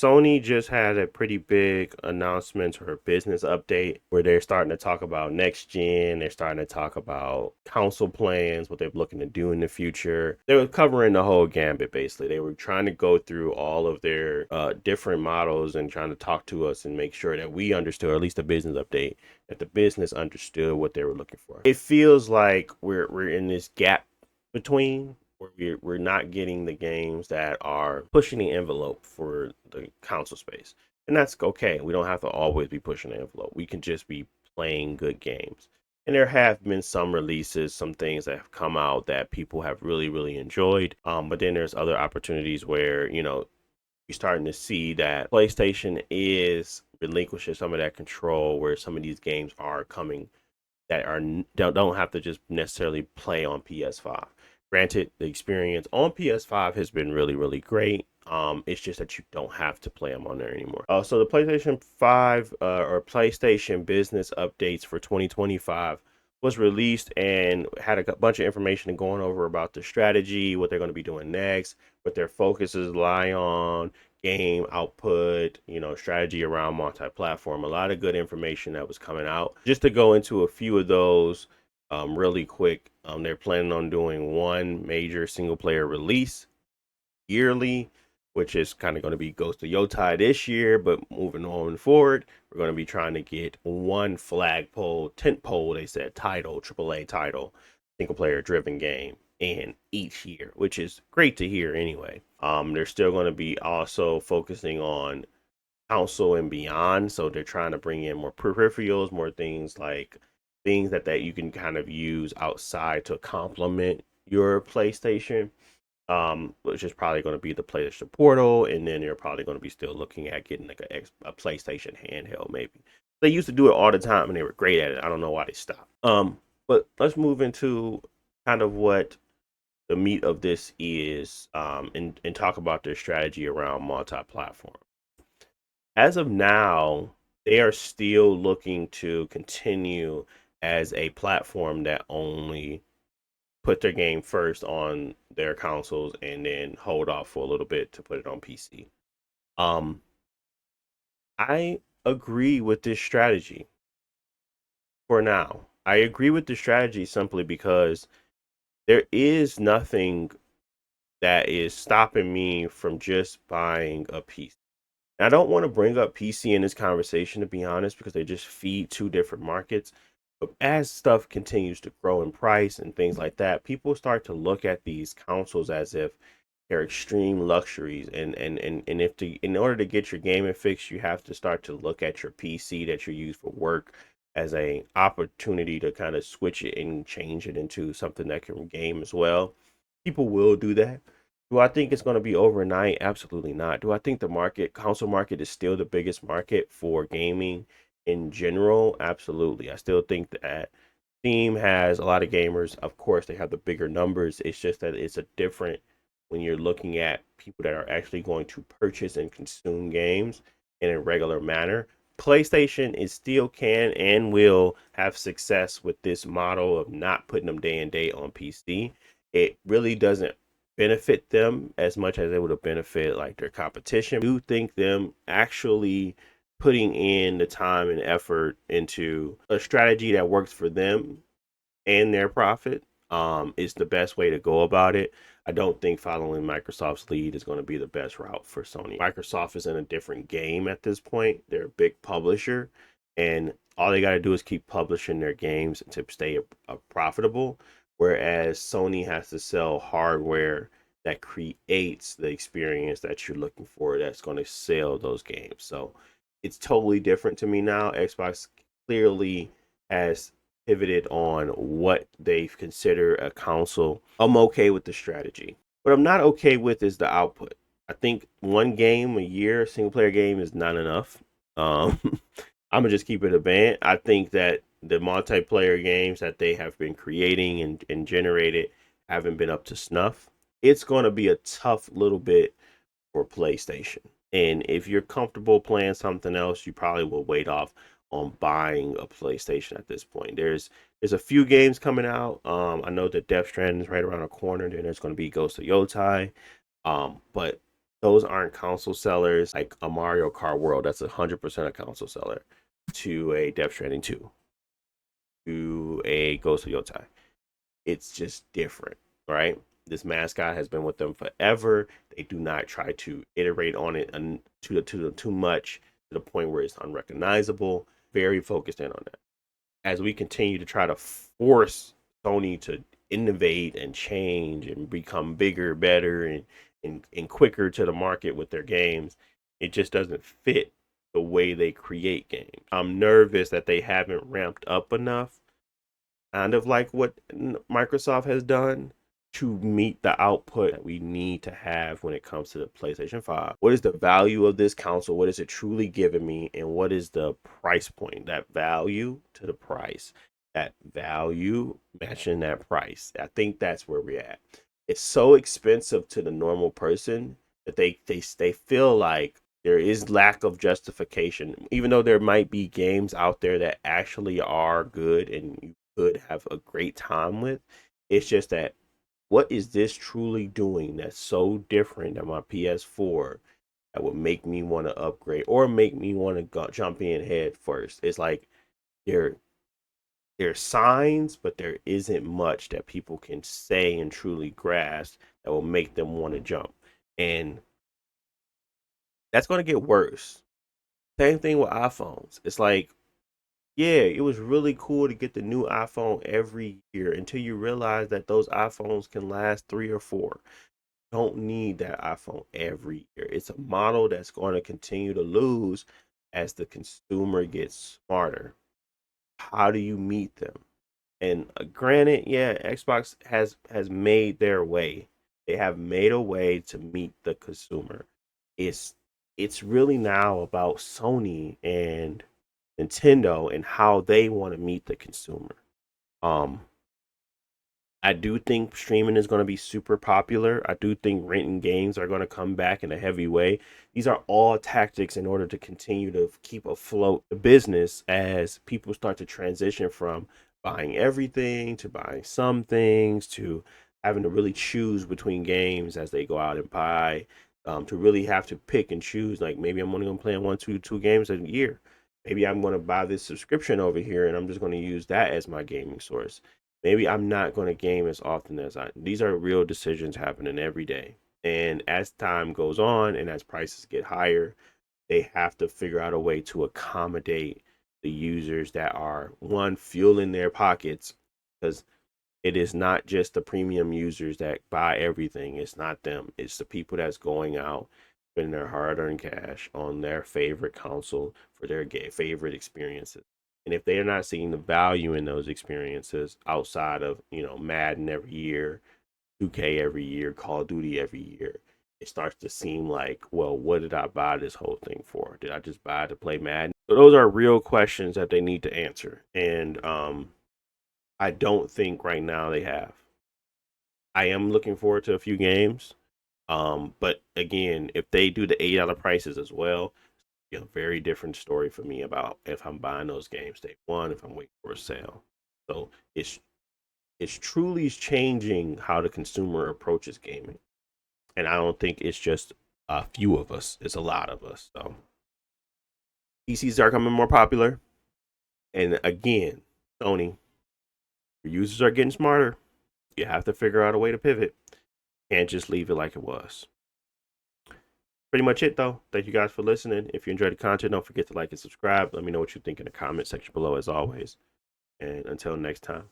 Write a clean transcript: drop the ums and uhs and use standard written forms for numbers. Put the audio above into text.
Sony just had a pretty big announcement or a business update where they're starting to talk about next gen. They're starting to talk about console plans, what they're looking to do in the future. They were covering the whole gambit basically. They were trying to go through all of their different models and trying to talk to us and make sure that we understood, or at least the business update, that the business understood what they were looking for. It feels like we're in this gap between where we're not getting the games that are pushing the envelope for the console space. And that's okay. We don't have to always be pushing the envelope. We can just be playing good games. And there have been some releases, some things that have come out that people have really, really enjoyed. But then there's other opportunities where, you're starting to see that PlayStation is relinquishing some of that control where some of these games are coming that are don't have to just necessarily play on PS5. Granted, the experience on PS5 has been really, really great. It's just that you don't have to play them on there anymore. So the PlayStation 5 or PlayStation business updates for 2025 was released and had a bunch of information going over about the strategy, what they're going to be doing next, what their focuses lie on, game output, strategy around multi-platform. A lot of good information that was coming out. Just to go into a few of those really quick, they're planning on doing one major single player release yearly, which is kind of going to be Ghost of Yotai this year, but moving on forward, we're going to be trying to get one flagpole, tentpole, they said, title, AAA title, single player driven game in each year, which is great to hear anyway. They're still going to be also focusing on console and beyond. So they're trying to bring in more peripherals, more things like things that you can kind of use outside to complement your PlayStation, which is probably going to be the PlayStation Portal, and then you're probably going to be still looking at getting like a PlayStation handheld, maybe. They used to do it all the time, and they were great at it. I don't know why they stopped. But let's move into kind of what the meat of this is, and talk about their strategy around multi-platform. As of now, they are still looking to continue as a platform that only put their game first on their consoles and then hold off for a little bit to put it on PC. Um, I agree with this strategy for now. I agree with the strategy simply because there is nothing that is stopping me from just buying a PC. And I don't want to bring up PC in this conversation, to be honest, because they just feed two different markets. But as stuff continues to grow in price and things like that, people start to look at these consoles as if they're extreme luxuries. And if in order to get your gaming fix, you have to start to look at your PC that you use for work as a opportunity to kind of switch it and change it into something that can game as well. People will do that. Do I think it's going to be overnight? Absolutely not. Do I think the console market is still the biggest market for gaming in general? Absolutely. I still think that Steam has a lot of gamers. Of course, they have the bigger numbers. It's just that it's a different when you're looking at people that are actually going to purchase and consume games in a regular manner. PlayStation is still can and will have success with this model of not putting them day and day on PC. It really doesn't benefit them as much as it would have benefited like their competition. I do think them actually putting in the time and effort into a strategy that works for them and their profit is the best way to go about it. I don't think following Microsoft's lead is going to be the best route for Sony. Microsoft is in a different game at this point. They're a big publisher, and all they got to do is keep publishing their games to stay profitable. Whereas Sony has to sell hardware that creates the experience that you're looking for that's going to sell those games. So it's totally different to me now. Xbox clearly has pivoted on what they consider a console. I'm okay with the strategy. What I'm not okay with is the output. I think one game a year, single player game, is not enough. Um, I'm gonna just keep it a band. I think that the multiplayer games that they have been creating and generated haven't been up to snuff. It's gonna be a tough little bit for PlayStation. And if you're comfortable playing something else, you probably will wait off on buying a PlayStation at this point. There's a few games coming out. I know that Death Stranding is right around the corner. Then there's going to be Ghost of Yotai. But those aren't console sellers like a Mario Kart World. That's 100% a console seller. To a Death Stranding 2, to a Ghost of Yotai. It's just different, right? This mascot has been with them forever. They do not try to iterate on it too much to the point where it's unrecognizable. Very focused in on that. As we continue to try to force Sony to innovate and change and become bigger, better, and quicker to the market with their games, it just doesn't fit the way they create games. I'm nervous that they haven't ramped up enough, kind of like what Microsoft has done, to meet the output that we need to have when it comes to the PlayStation 5. What is the value of this console? What is it truly giving me? And what is the price point? That value to the price. That value matching that price. I think that's where we're at. It's so expensive to the normal person that they feel like there is lack of justification, even though there might be games out there that actually are good and you could have a great time with. It's just that, what is this truly doing that's so different than my PS4 that would make me want to upgrade or make me want to go jump in head first? It's like there there's signs, but there isn't much that people can say and truly grasp that will make them want to jump. And that's going to get worse. Same thing with iPhones. It's like, yeah, it was really cool to get the new iPhone every year until you realize that those iPhones can last 3 or 4. Don't need that iPhone every year. It's a model that's going to continue to lose as the consumer gets smarter. How do you meet them? And granted, yeah, Xbox has made their way. They have made a way to meet the consumer. It's it's really now about Sony and Nintendo and how they want to meet the consumer. Um, I do think streaming is going to be super popular. I do think renting games are going to come back in a heavy way. These are all tactics in order to continue to keep afloat the business as people start to transition from buying everything to buying some things to having to really choose between games as they go out and buy. To really have to pick and choose. Like, maybe I'm only going to play one, two games a year. Maybe I'm going to buy this subscription over here and I'm just going to use that as my gaming source. Maybe I'm not going to game as often as I. These are real decisions happening every day. And as time goes on and as prices get higher, they have to figure out a way to accommodate the users that are, one, fueling their pockets, because it is not just the premium users that buy everything. It's not them. It's the people that's going out, spending their hard-earned cash on their favorite console for their favorite experiences. And if they are not seeing the value in those experiences outside of, Madden every year, 2K every year, Call of Duty every year, it starts to seem like, well, what did I buy this whole thing for? Did I just buy to play Madden? So those are real questions that they need to answer. And I don't think right now they have. I am looking forward to a few games. But again, if they do the $8 prices as well, very different story for me about if I'm buying those games day one, if I'm waiting for a sale. So it's truly changing how the consumer approaches gaming. And I don't think it's just a few of us, it's a lot of us. So PCs are becoming more popular. And again, Sony, your users are getting smarter. You have to figure out a way to pivot. Can't just leave it like it was. Pretty much it, though. Thank you guys for listening. If you enjoyed the content, don't forget to like and subscribe. Let me know what you think in the comment section below, as always. And until next time.